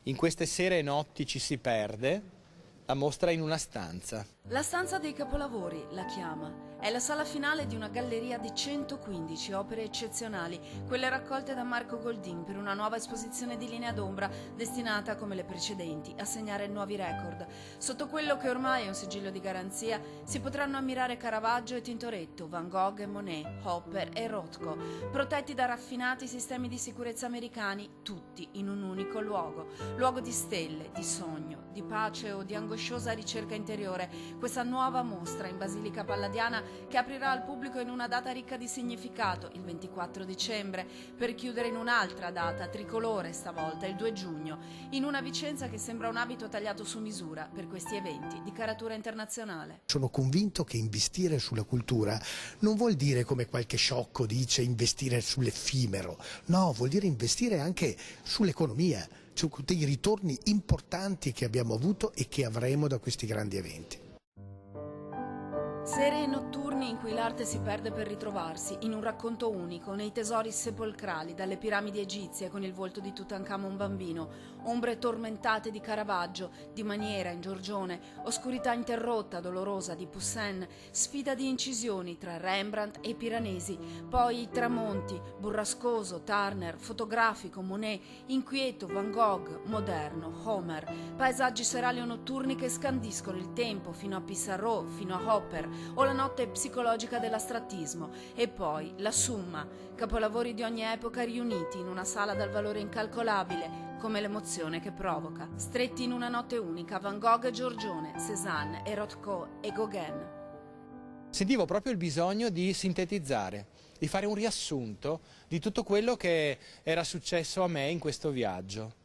In queste sere e notti ci si perde, la mostra in una stanza. La stanza dei capolavori la chiama. È la sala finale di una galleria di 115 opere eccezionali, quelle raccolte da Marco Goldin per una nuova esposizione di linea d'ombra destinata, come le precedenti, a segnare nuovi record. Sotto quello che ormai è un sigillo di garanzia si potranno ammirare Caravaggio e Tintoretto, Van Gogh e Monet, Hopper e Rothko, protetti da raffinati sistemi di sicurezza americani, tutti in un unico luogo. Luogo di stelle, di sogno, di pace o di angosciosa ricerca interiore. Questa nuova mostra in Basilica Palladiana che aprirà al pubblico in una data ricca di significato, il 24 dicembre, per chiudere in un'altra data, tricolore stavolta, il 2 giugno, in una Vicenza che sembra un abito tagliato su misura per questi eventi di caratura internazionale. Sono convinto che investire sulla cultura non vuol dire, come qualche sciocco dice, investire sull'effimero. No, vuol dire investire anche sull'economia, su dei ritorni importanti che abbiamo avuto e che avremo da questi grandi eventi. Sere e notturni in cui l'arte si perde per ritrovarsi, in un racconto unico, nei tesori sepolcrali, dalle piramidi egizie con il volto di Tutankhamon bambino, ombre tormentate di Caravaggio, di Maniera in Giorgione, oscurità interrotta, dolorosa di Poussin, sfida di incisioni tra Rembrandt e Piranesi, poi tramonti, burrascoso, Turner, fotografico, Monet, inquieto, Van Gogh, moderno, Homer, paesaggi serali o notturni che scandiscono il tempo fino a Pissarro, fino a Hopper, o la notte psicologica dell'astrattismo, e poi la Summa, capolavori di ogni epoca riuniti in una sala dal valore incalcolabile, come l'emozione che provoca. Stretti in una notte unica, Van Gogh e Giorgione, Cézanne e Rothko e Gauguin. Sentivo proprio il bisogno di sintetizzare, di fare un riassunto di tutto quello che era successo a me in questo viaggio.